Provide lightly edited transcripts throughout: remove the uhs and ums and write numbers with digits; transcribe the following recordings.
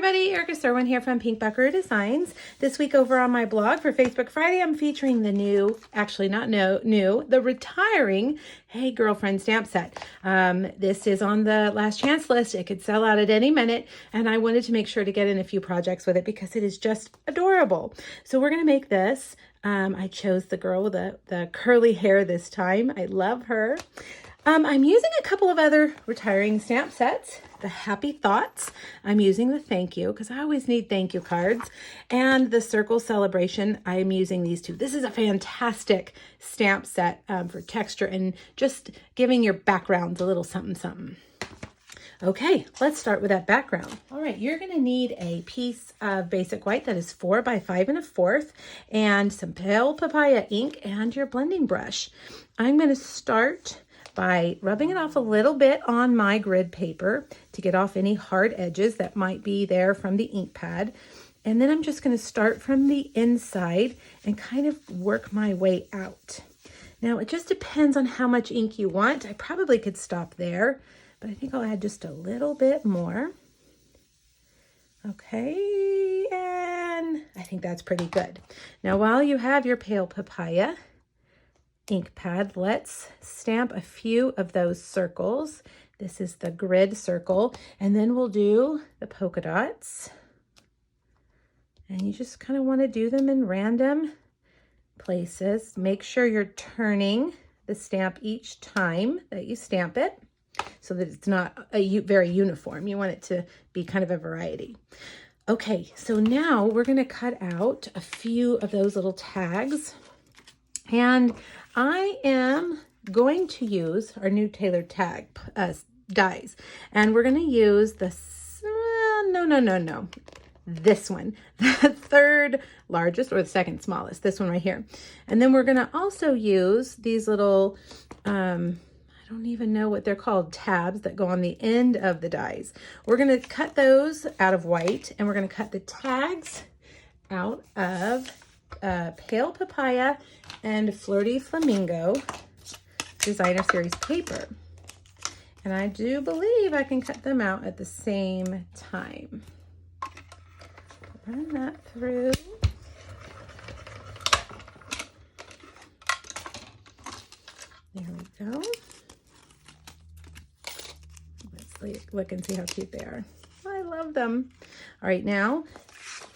everybody, Erica Serwin here from Pink Buckaroo Designs. This week over on my blog for Facebook Friday, I'm featuring the the retiring Hey Girlfriend stamp set. This is on the last chance list. It could sell out at any minute, and I wanted to make sure to get in a few projects with it because it is just adorable. So we're going to make this. I chose the girl with the curly hair this time. I love her. I'm using a couple of other retiring stamp sets. The Happy Thoughts. I'm using the Thank You because I always need thank you cards. And the Circle Celebration. I'm using these two. This is a fantastic stamp set for texture and just giving your backgrounds a little something, something. Okay, let's start with that background. All right, you're going to need a piece of basic white that is 4 by 5 1/4 and some pale papaya ink and your blending brush. I'm going to start by rubbing it off a little bit on my grid paper to get off any hard edges that might be there from the ink pad. And then I'm just going to start from the inside and kind of work my way out. Now, it just depends on how much ink you want. I probably could stop there, but I think I'll add just a little bit more. Okay, and I think that's pretty good. Now, while you have your pale papaya ink pad, let's stamp a few of those circles. This is the grid circle, and then we'll do the polka dots. And you just kind of want to do them in random places. Make sure you're turning the stamp each time that you stamp it so that it's not very uniform. You want it to be kind of a variety. Okay, so now we're going to cut out a few of those little tags. And I am going to use our new tailored tag dies. And we're going to use this, this one, the third largest or the second smallest, this one right here. And then we're going to also use these little, I don't even know what they're called, tabs that go on the end of the dies. We're going to cut those out of white, and we're going to cut the tags out of pale papaya and Flirty Flamingo designer series paper. And I do believe I can cut them out at the same time. Run that through. There we go. Let's look and see how cute they are. I love them. All right, now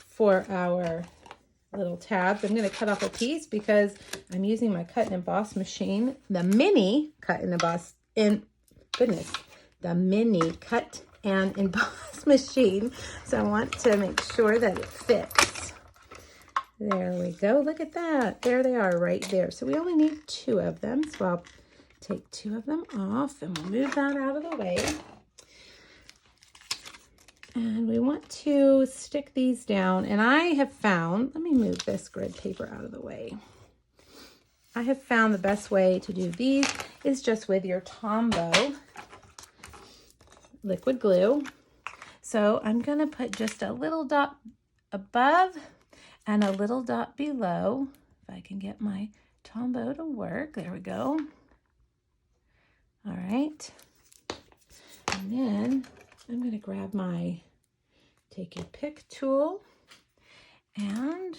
for our little tabs, I'm going to cut off a piece because I'm using my cut and emboss machine, the mini cut and emboss, the mini cut and emboss machine. So I want to make sure that it fits. There we go. Look at that. There they are right there. So we only need 2 of them. So I'll take 2 of them off and we'll move that out of the way. And we want to stick these down. And I have found, let me move this grid paper out of the way. I have found the best way to do these is just with your Tombow liquid glue. So I'm going to put just a little dot above and a little dot below. If I can get my Tombow to work. There we go. All right. And then I'm going to grab my take your pick tool and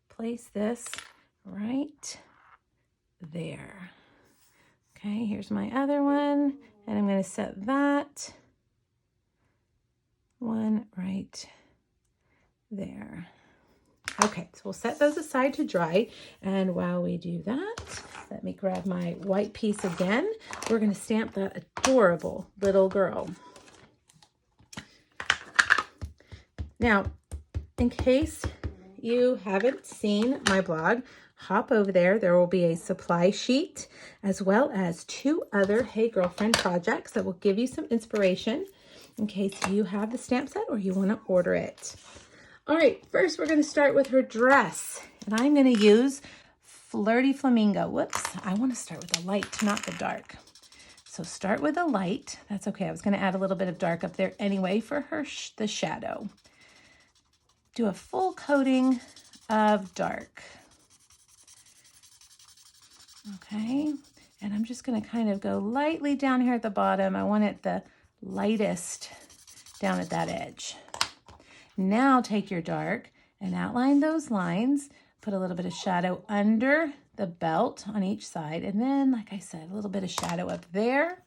place this right there. Okay, here's my other one, and I'm going to set that one right there. Okay, so we'll set those aside to dry, and while we do that, let me grab my white piece again. We're going to stamp that adorable little girl. Now, in case you haven't seen my blog, hop over there. There will be a supply sheet as well as 2 other Hey Girlfriend projects that will give you some inspiration in case you have the stamp set or you want to order it. All right, first we're going to start with her dress, and I'm going to use Flirty Flamingo. Whoops, I want to start with the light, not the dark. So start with the light. That's okay. I was going to add a little bit of dark up there anyway for her the shadow. Do a full coating of dark. Okay, and I'm just going to kind of go lightly down here at the bottom. I want it the lightest down at that edge. Now take your dark and outline those lines. Put a little bit of shadow under the belt on each side. And then, like I said, a little bit of shadow up there.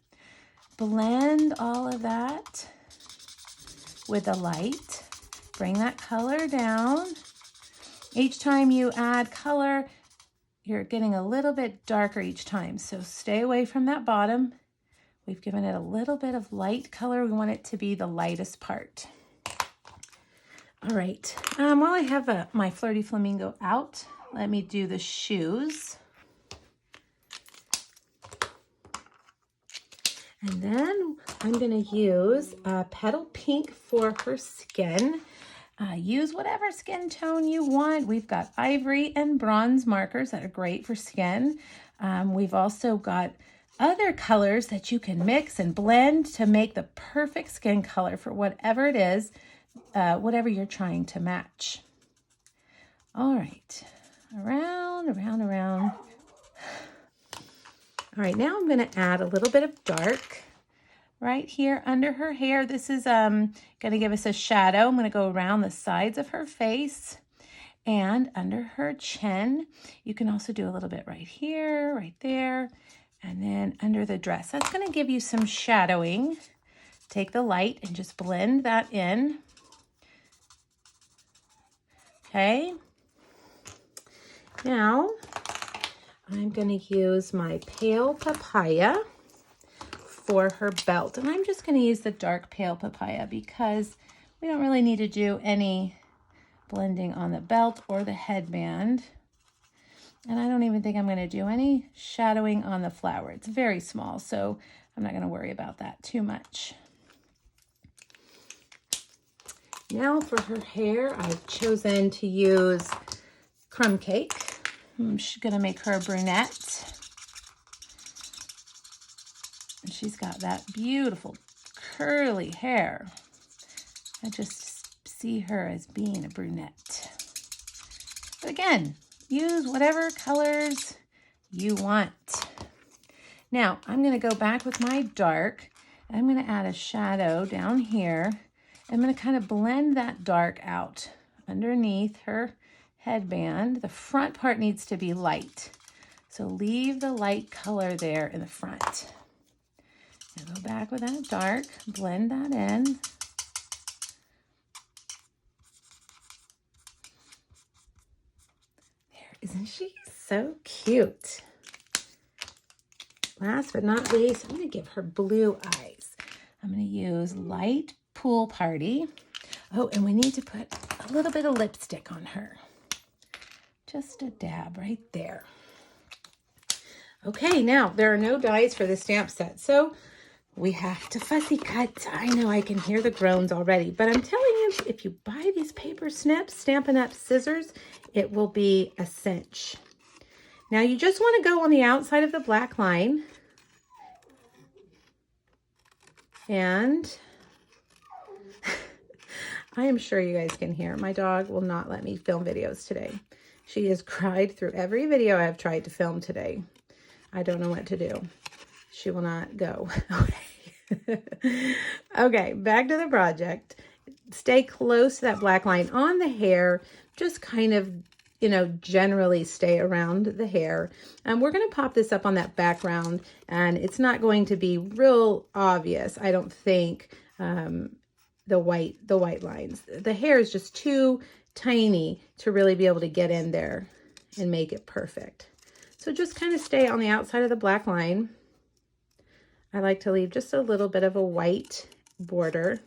Blend all of that with the light. Bring that color down. Each time you add color, you're getting a little bit darker each time. So stay away from that bottom. We've given it a little bit of light color. We want it to be the lightest part. All right, while I have my Flirty Flamingo out, let me do the shoes. And then I'm gonna use Petal Pink for her skin. Use whatever skin tone you want. We've got ivory and bronze markers that are great for skin. We've also got other colors that you can mix and blend to make the perfect skin color for whatever it is, whatever you're trying to match. All right, around, around, around. All right, now I'm going to add a little bit of dark right here under her hair. This is going to give us a shadow. I'm going to go around the sides of her face and under her chin. You can also do a little bit right here, right there, and then under the dress. That's going to give you some shadowing. Take the light and just blend that in. Okay. Now, I'm going to use my Pale Papaya for her belt. And I'm just going to use the dark Pale Papaya because we don't really need to do any blending on the belt or the headband. And I don't even think I'm going to do any shadowing on the flower. It's very small, so I'm not going to worry about that too much. Now for her hair, I've chosen to use Crumb Cake. I'm going to make her a brunette. And she's got that beautiful curly hair. I just see her as being a brunette. But again, use whatever colors you want. Now, I'm going to go back with my dark. I'm going to add a shadow down here. I'm going to kind of blend that dark out underneath her headband. The front part needs to be light. So leave the light color there in the front. And go back with that dark, blend that in. There, isn't she so cute? Last but not least, I'm going to give her blue eyes. I'm going to use Light Pool Party. Oh, and we need to put a little bit of lipstick on her. Just a dab right there. Okay, now there are no dies for the stamp set, so we have to fussy cut. I know I can hear the groans already, but I'm telling you, if you buy these paper snips, Stampin' Up scissors, it will be a cinch. Now you just want to go on the outside of the black line. And I am sure you guys can hear. My dog will not let me film videos today. She has cried through every video I've tried to film today. I don't know what to do. She will not go. Okay. Okay, back to the project. Stay close to that black line on the hair. Just kind of, you know, generally stay around the hair. And we're going to pop this up on that background, and it's not going to be real obvious, I don't think, the white lines. The hair is just too tiny to really be able to get in there and make it perfect. So just kind of stay on the outside of the black line. I like to leave just a little bit of a white border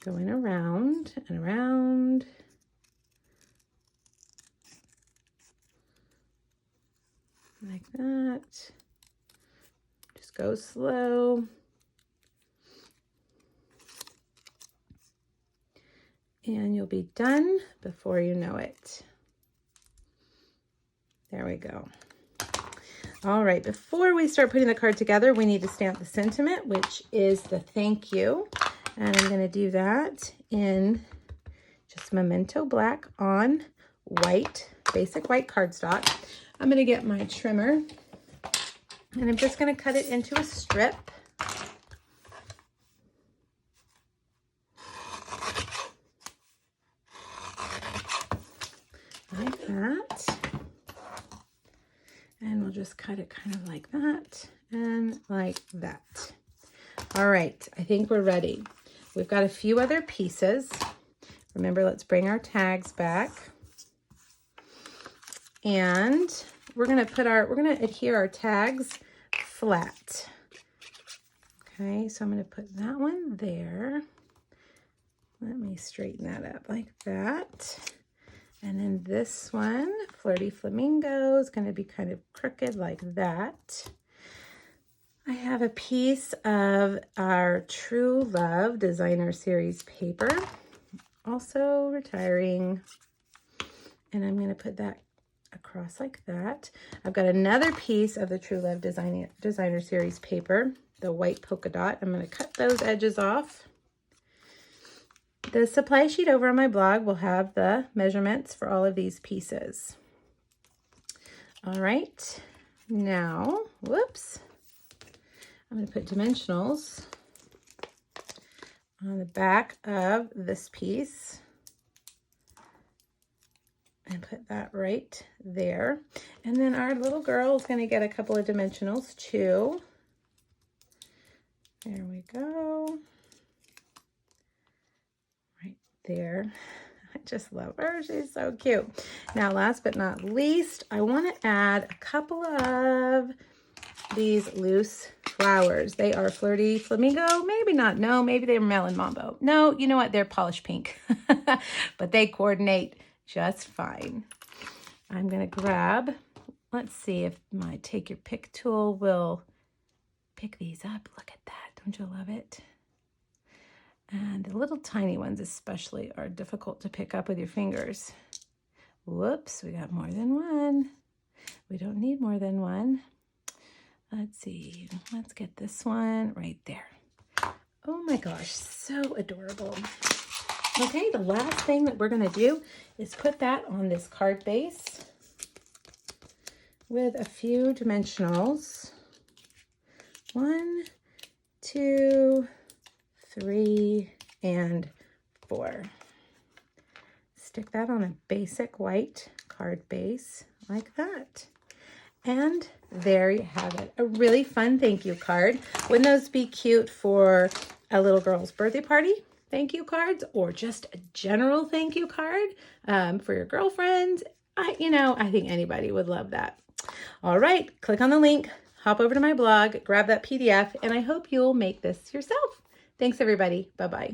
going around and around. Like that. Just go slow. And you'll be done before you know it. There we go. All right, before we start putting the card together, we need to stamp the sentiment, which is the thank you. And I'm going to do that in just Memento Black on white, basic white cardstock. I'm going to get my trimmer, and I'm just going to cut it into a strip. cut it kind of like that and like that. All right, I think we're ready. We've got a few other pieces. Remember, let's bring our tags back. And we're gonna adhere our tags flat. Okay, so I'm gonna put that one there. Let me straighten that up like that. And then this one, Flirty Flamingo, is gonna be kind of crooked like that. I have a piece of our True Love Designer Series paper, also retiring. And I'm gonna put that across like that. I've got another piece of the True Love Designer Series paper, the white polka dot. I'm gonna cut those edges off. The supply sheet over on my blog will have the measurements for all of these pieces. All right, now, whoops. I'm gonna put dimensionals on the back of this piece and put that right there. And then our little girl is gonna get a couple of dimensionals too. There we go. There. I just love her. She's so cute. Now, last but not least, I want to add a couple of these loose flowers. They are Flirty Flamingo. Maybe not. No, maybe they're Melon Mambo. No, you know what? They're polished pink. But they coordinate just fine. I'm going to grab, let's see if my Take Your Pick tool will pick these up. Look at that. Don't you love it? And the little tiny ones especially are difficult to pick up with your fingers. Whoops, we got more than one. We don't need more than one. Let's see, let's get this one right there. Oh my gosh, so adorable. Okay, the last thing that we're gonna do is put that on this card base with a few dimensionals. 1, 2, 3, and 4. Stick that on a basic white card base like that. And there you have it. A really fun thank you card. Wouldn't those be cute for a little girl's birthday party? Thank you cards, or just a general thank you card for your girlfriend. I think anybody would love that. All right, click on the link, hop over to my blog, grab that PDF, and I hope you'll make this yourself. Thanks, everybody. Bye-bye.